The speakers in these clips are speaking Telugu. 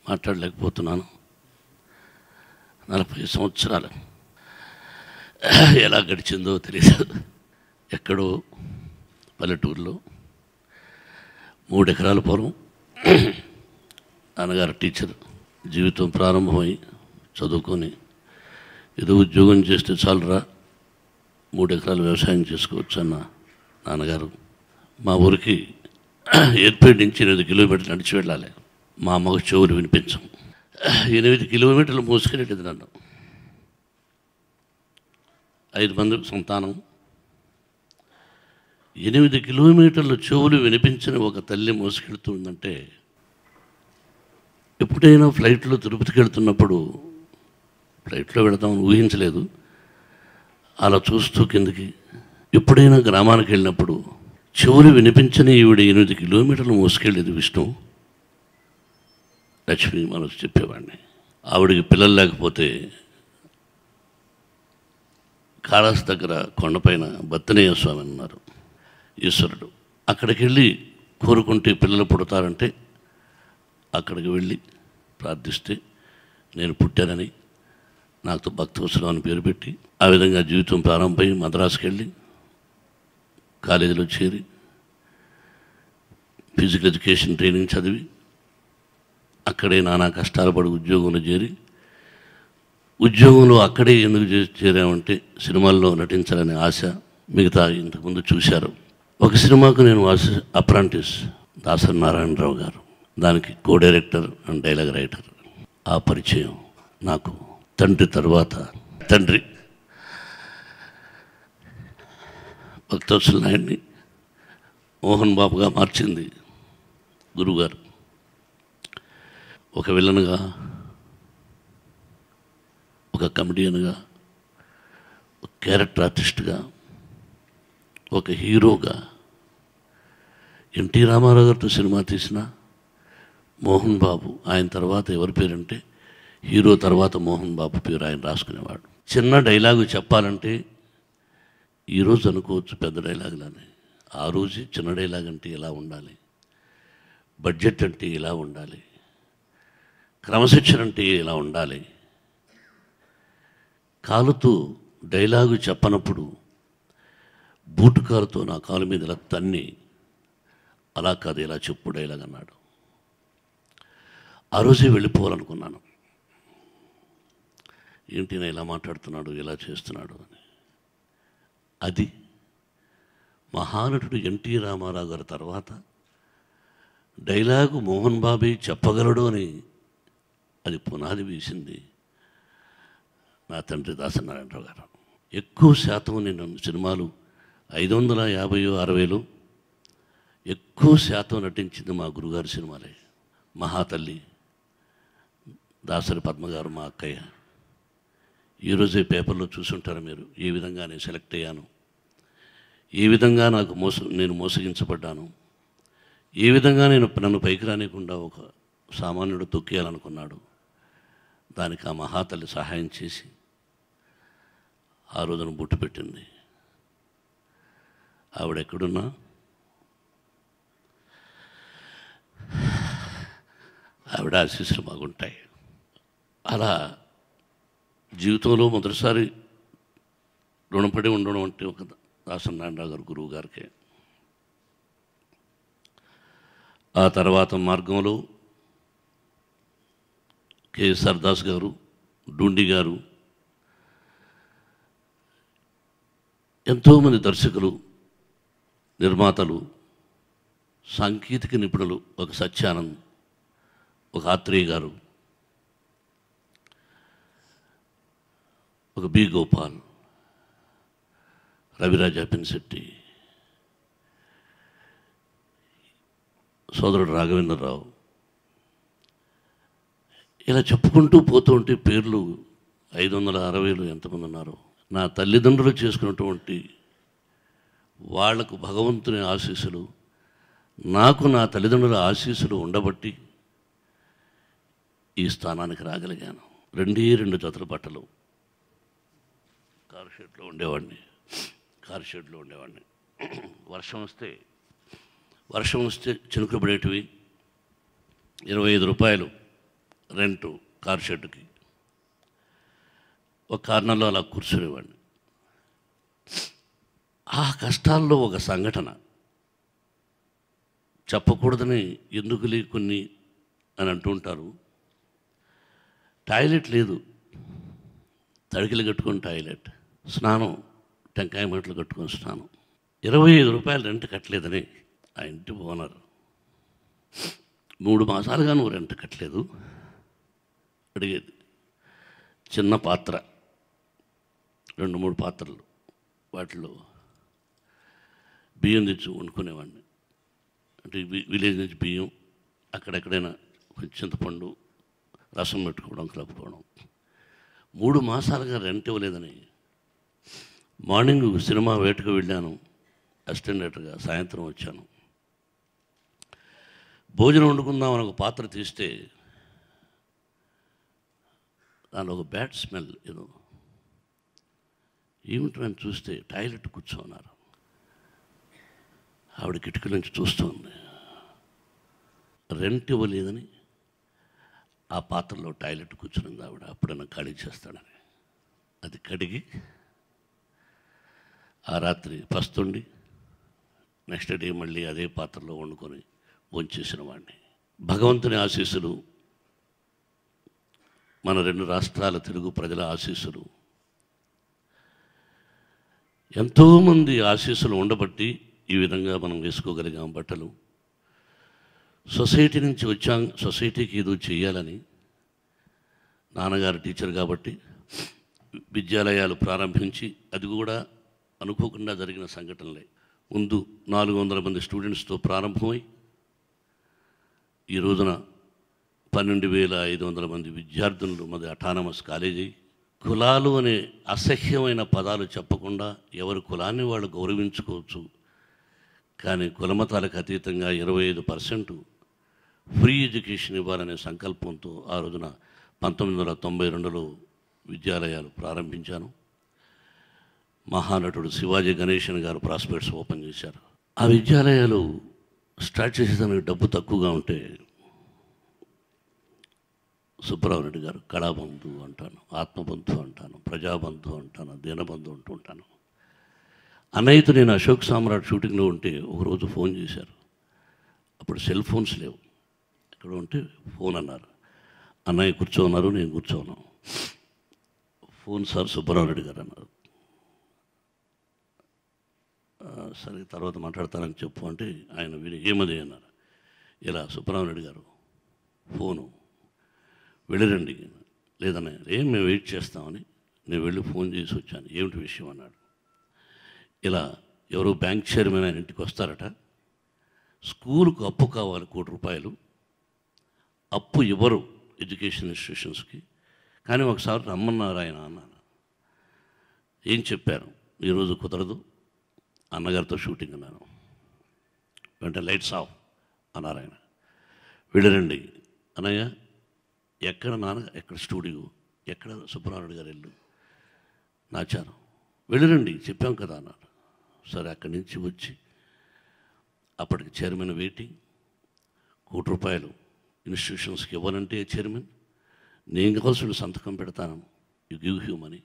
మాట్లాడలేకపోతున్నాను. 40 సంవత్సరాలు ఎలా గడిచిందో తెలియదు. ఎక్కడో పల్లెటూరులో 3 ఎకరాల పొలం, నాన్నగారు టీచర్, జీవితం ప్రారంభమై చదువుకొని ఏదో ఉద్యోగం చేస్తే చాలురా, 3 ఎకరాలు వ్యవసాయం చేసుకోవచ్చు అన్న నాన్నగారు మా ఊరికి ఏర్పేట నుంచి 8 కిలోమీటర్లు నడిచి వెళ్ళాలి. మా అమ్మకు చెవులు వినిపించం. 8 కిలోమీటర్లు మోసుకెళ్ళేది నన్ను. 5 మంది సంతానం. 8 కిలోమీటర్లు చెవులు వినిపించిన ఒక తల్లి మోసుకెళ్తుందంటే, ఎప్పుడైనా ఫ్లైట్లో తిరుపతికి వెళ్తున్నప్పుడు, ఫ్లైట్లో వెళతామని ఊహించలేదు, అలా చూస్తూ కిందకి. ఎప్పుడైనా గ్రామానికి వెళ్ళినప్పుడు చెవులు వినిపించని ఈవిడ 8 కిలోమీటర్లు మోసుకెళ్ళేది విష్ణు, లక్ష్మి మనసు చెప్పేవాడిని. ఆవిడికి పిల్లలు లేకపోతే కాళాస్ దగ్గర కొండపైన బత్తనేయ స్వామి అన్నారు ఈశ్వరుడు. అక్కడికి వెళ్ళి కోరుకుంటే పిల్లలు పుడతారంటే అక్కడికి వెళ్ళి ప్రార్థిస్తే నేను పుట్టానని నాకు భక్తవత్సలం అని పేరు పెట్టి ఆ విధంగా జీవితం ప్రారంభమై మద్రాసుకి వెళ్ళి కాలేజీలో చేరి ఫిజికల్ ఎడ్యుకేషన్ ట్రైనింగ్ చదివి అక్కడే నానా కష్టాలు పడి ఉద్యోగంలో చేరి, ఉద్యోగంలో అక్కడే ఎందుకు చేరామంటే సినిమాల్లో నటించాలనే ఆశ. మిగతా ఇంతకుముందు చూశారు. ఒక సినిమాకు నేను అప్రాంటిస్, దాసరి నారాయణరావు గారు, దానికి co director and dialogue writer. ఆ పరిచయం నాకు తండ్రి తర్వాత తండ్రి భక్తవత్సల నాయుడిని మోహన్ బాబుగా మార్చింది గురువుగారు. ఒక విలన్గా, ఒక కమెడియన్గా, ఒక క్యారెక్టర్ ఆర్టిస్ట్గా, ఒక హీరోగా. ఎన్టీ రామారావు గారితో సినిమా తీసిన మోహన్ బాబు, ఆయన తర్వాత ఎవరి పేరంటే హీరో తర్వాత మోహన్ బాబు పేరు ఆయన రాసుకునేవాడు. చిన్న డైలాగు చెప్పాలంటే ఈరోజు అనుకోవచ్చు పెద్ద డైలాగులని, ఆ రోజు చిన్న డైలాగ్ అంటే ఇలా ఉండాలి, బడ్జెట్ అంటే ఇలా ఉండాలి, క్రమశిక్షణ అంటే ఇలా ఉండాలి. కాలుతో డైలాగు చెప్పనప్పుడు బూటు కాలుతో నా కాలు మీద ఇలా తన్ని, అలా కాదు ఇలా చెప్పు డైలాగ్ అన్నాడు. ఆ రోజే వెళ్ళిపోవాలనుకున్నాను. ఏంటి నా ఇలా మాట్లాడుతున్నాడు, ఇలా చేస్తున్నాడు అని. అది మహానటుడు ఎన్టీ రామారావు గారి తర్వాత డైలాగు మోహన్ బాబే చెప్పగలడు అని అది పునాది వేసింది నా తండ్రి దాసరి నారాయణరావు గారు. ఎక్కువ శాతం నేను సినిమాలు 550, 60లో ఎక్కువ శాతం నటించింది మా గురుగారి సినిమాలే. మహాతల్లి, దాసరి పద్మగారు మా అక్కయ్య. ఈరోజే పేపర్లో చూసుంటారు మీరు, ఏ విధంగా నేను సెలెక్ట్ అయ్యాను, ఏ విధంగా నేను మోసగించబడ్డాను, ఏ విధంగా నన్ను పైకి రానికుండా ఒక సామాన్యుడు తొక్కేయాలనుకున్నాడు. దానికి ఆ మహాతల్లి సహాయం చేసి ఆ రోజున బొట్టు పెట్టింది. ఆవిడ ఎక్కడున్నా ఆవిడ ఆశీస్సులు బాగుంటాయి. అలా జీవితంలో మొదటిసారి రుణపడి ఉండడం అంటే ఒక దాసరి నారాయణరావు గారు గురువు గారికి. ఆ తర్వాత మార్గంలో కేఎస్ఆర్ దాస్ గారు, డూండి గారు, ఎంతోమంది దర్శకులు, నిర్మాతలు, సాంకేతిక నిపుణులు, ఒక సత్యానంద్, ఒక ఆత్రేయ గారు, ఒక బి గోపాల్, రవిరాజ పెన్శెట్టి, సోదరుడు రాఘవేంద్రరావు, ఇలా చెప్పుకుంటూ పోతూ ఉంటే పేర్లు 560లో ఎంతమంది ఉన్నారు. నా తల్లిదండ్రులు చేసుకున్నటువంటి వాళ్లకు భగవంతుని ఆశీస్సులు, నాకు నా తల్లిదండ్రుల ఆశీస్సులు ఉండబట్టి ఈ స్థానానికి రాగలిగాను. 2 జతల బట్టలు కారు షెడ్లో ఉండేవాడిని. వర్షం వస్తే చినుకులు పడేటివి. 25 రూపాయలు రెంటు కార్ షెడ్కి. ఒక కార్నర్లో అలా కూర్చునేవాడిని. ఆ కష్టాల్లో ఒక సంఘటన చెప్పకూడదని ఎందుకులే కొన్ని అని అంటూ ఉంటారు. టాయిలెట్ లేదు, తడికిలు కట్టుకొని టాయిలెట్, స్నానం టెంకాయ మంటలు కట్టుకొని స్నానం. 25 రూపాయలు రెంట్ కట్టలేదని ఆ ఇంటి ఓనర్ 3 మాసాలుగా నువ్వు రెంట్ కట్టలేదు అడిగేది. చిన్న పాత్ర, 2-3 పాత్రలు, వాటిలో బియ్యం తెచ్చి వండుకునేవాడిని. అంటే విలేజ్ నుంచి బియ్యం, అక్కడెక్కడైనా కొంచెం చింతపండు, రసం పెట్టుకోవడం, కలుపుకోవడం. 3 మాసాలుగా రెంట్ ఇవ్వలేదని మార్నింగ్ సినిమా వేటకు వెళ్ళాను అసిస్టెంట్గా, సాయంత్రం వచ్చాను. భోజనం వండుకుందామని ఒక పాత్ర తీస్తే దానిలో ఒక బ్యాడ్ స్మెల్ ఏదో. ఏమిటని చూస్తే టాయిలెట్ కూర్చోన్నారు. ఆవిడ కిటికీ నుంచి చూస్తుంది. రెంట్ ఇవ్వలేదని ఆ పాత్రలో టాయిలెట్ కూర్చున్నది ఆవిడ. అప్పుడన్నా ఖాళీ చేస్తాడని అది కడిగి ఆ రాత్రి పస్తుండి నెక్స్ట్ డే మళ్ళీ అదే పాత్రలో వండుకొని భోంచేసిన వాడిని. భగవంతుని ఆశీస్సులు, మన 2 రాష్ట్రాల తెలుగు ప్రజల ఆశీస్సులు, ఎంతోమంది ఆశీస్సులు ఉండబట్టి ఈ విధంగా మనం వేసుకోగలిగాం బట్టలు. సొసైటీ నుంచి వచ్చాం, సొసైటీకి ఏదో చేయాలని. నాన్నగారు టీచర్ కాబట్టి విద్యాలయాలు ప్రారంభించి, అది కూడా అనుకోకుండా జరిగిన సంఘటనలే. ముందు 400 మంది స్టూడెంట్స్తో ప్రారంభమై ఈ రోజున 12,500 మంది విద్యార్థులు మాది అటానమస్ కాలేజీ. కులాలు అనే అసహ్యమైన పదాలు చెప్పకుండా ఎవరి కులాన్ని వాళ్ళు గౌరవించుకోవచ్చు. కానీ కులమతాలకు అతీతంగా 25% ఫ్రీ ఎడ్యుకేషన్ ఇవ్వాలనే సంకల్పంతో ఆ రోజున 1992లో విద్యాలయాలు ప్రారంభించాను. మహానటుడు శివాజీ గణేశన్ గారు ప్రాస్పెక్ట్స్ ఓపెన్ చేశారు. ఆ విద్యాలయాలు స్టార్ట్ చేసేదానికి డబ్బు తక్కువగా ఉంటే సుబ్బారావు రెడ్డి గారు కళాబంధు అంటాను, ఆత్మబంధు అంటాను, ప్రజాబంధు అంటాను, దీనబంధు అంటూ ఉంటాను. అన్నయ్యతో నేను అశోక్ సామ్రాట్ షూటింగ్లో ఉంటే ఒకరోజు ఫోన్ చేశారు. అప్పుడు సెల్ ఫోన్స్ లేవు. ఎక్కడ ఉంటే ఫోన్ అన్నారు. అన్నయ్య కూర్చోన్నారు, నేను కూర్చోన్నాను. ఫోన్ సార్ సుబ్బారావు రెడ్డి గారు అన్నారు. సరే తర్వాత మాట్లాడతానని చెప్పు అంటే ఆయన విని ఏమది అన్నారు. ఇలా సుబ్బారావు రెడ్డి గారు ఫోను, వెళ్ళిరండి. లేదన్నా ఏం మేము వెయిట్ చేస్తామని నేను వెళ్ళి ఫోన్ చేసి వచ్చాను. ఏమిటి విషయం అన్నాడు. ఇలా ఎవరో బ్యాంక్ చైర్మన్ ఆయన ఇంటికి వస్తారట, స్కూల్కు అప్పు కావాలి 1 కోటి రూపాయలు, అప్పు ఇవ్వరు ఎడ్యుకేషన్ ఇన్స్టిట్యూషన్స్కి, కానీ ఒకసారి రమ్మన్నారు ఆయన అన్నాను. ఏం చెప్పారు, ఈరోజు కుదరదు, అన్నగారితో షూటింగ్ అన్నాను. వెంటనే లైట్స్ ఆఫ్ అన్నారు ఆయన. వెళ్ళరండి అన్నయ్య, ఎక్కడ నాన్న, ఎక్కడ స్టూడియో, ఎక్కడ సుబ్బారావు గారు ఇల్లు, నాచారం, వెళ్ళరండి చెప్పాం కదా అన్నారు. సరే అక్కడి నుంచి వచ్చి అప్పటికి చైర్మన్ వెయిటింగ్. 1 కోటి రూపాయలు ఇన్స్టిట్యూషన్స్కి ఇవ్వనంటే చైర్మన్, నేను కావాల్సిన సంతకం పెడతాను, యు గివ్ హ్యూమ్ అని.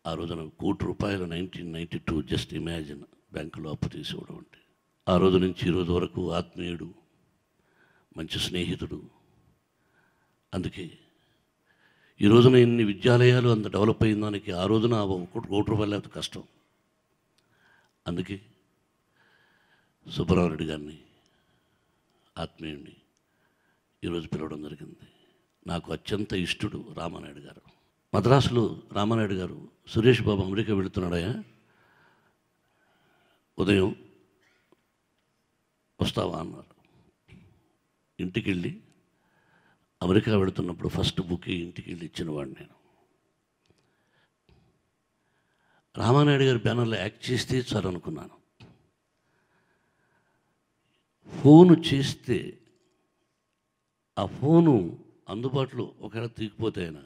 ఆ రోజున 1 కోటి రూపాయలు 1992 జస్ట్ ఇమాజిన్, బ్యాంకులో అప్పు తీసుకోవడం అంటే. ఆ రోజు నుంచి ఈ రోజు వరకు ఆత్మీయుడు, మంచి స్నేహితుడు. అందుకే ఈ రోజున ఎన్ని విద్యాలయాలు అంత డెవలప్ అయిన దానికి ఆ రోజున 1 కోటి రూపాయలు లేకపోతే కష్టం. అందుకే సుబ్బారావు రెడ్డి గారిని ఆత్మీయుడిని ఈరోజు పిలవడం జరిగింది. నాకు అత్యంత ఇష్టడు రామానాయుడు గారు. మద్రాసులో రామానాయుడు గారు, సురేష్ బాబు అమెరికా వెళుతున్నాడయా, ఉదయం వస్తావా అన్నారు. ఇంటికి వెళ్ళి అమెరికా వెళుతున్నప్పుడు ఫస్ట్ బుక్ ఇంటికి వెళ్ళి ఇచ్చినవాడిని నేను. రామానాయుడు గారి బ్యానర్లో యాక్ట్ చేస్తే చాలు అనుకున్నాను. ఫోను చేస్తే ఆ ఫోను అందుబాటులో ఒకవేళ తీగిపోతే అయినా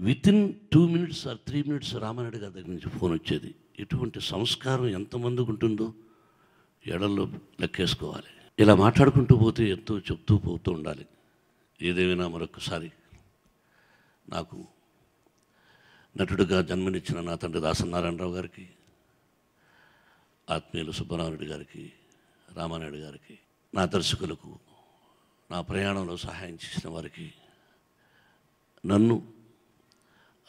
within 2 minutes or 3 minutes Ramanaidu గారి దగ్గర నుంచి ఫోన్ వచ్చేది. ఎటువంటి సంస్కారం ఎంతమందికి ఉంటుందో ఎడల్లో లెక్కేసుకోవాలి. ఇలా మాట్లాడుకుంటూ పోతే ఎంతో చెప్తూ పోతూ ఉండాలి. ఏదేమైనా మరొకసారి నాకు నటుడిగా జన్మనిచ్చిన నా తండ్రి దాసనారాయణరావు గారికి, ఆత్మీయులు సుబ్బరామరెడ్డి గారికి, రామానాయుడు గారికి, నా దర్శకులకు, నా ప్రయాణంలో సహాయం చేసిన వారికి, నన్ను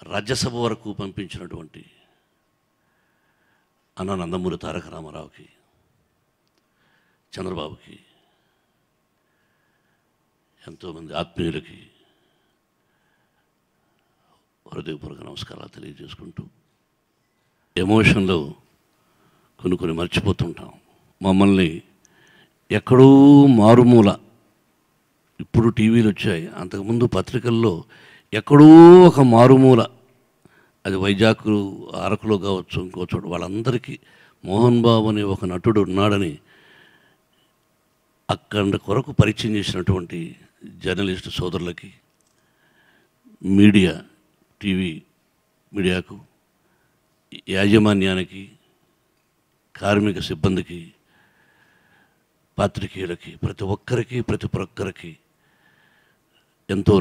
రాజ్యసభ వరకు పంపించినటువంటి అన్న నందమూరి తారక రామారావుకి, చంద్రబాబుకి, ఎంతోమంది ఆత్మీయులకి హృదయపూర్వక నమస్కారాలు తెలియజేసుకుంటూ, ఎమోషన్లో కొన్ని మర్చిపోతుంటాం. మమ్మల్ని ఎక్కడో మారుమూల, ఇప్పుడు టీవీలు వచ్చాయి, అంతకుముందు పత్రికల్లో ఎక్కడో ఒక మారుమూల, అది వైజాగ్ అరకులో కావచ్చు, ఇంకో చోట, వాళ్ళందరికీ మోహన్ బాబు అనే ఒక నటుడు ఉన్నాడని అక్కడి కొరకు పరిచయం చేసినటువంటి జర్నలిస్టు సోదరులకి, మీడియా, టీవీ మీడియాకు, యాజమాన్యానికి, కార్మిక సిబ్బందికి, పాత్రికేయులకి, ప్రతి ఒక్కరికి ఎంతో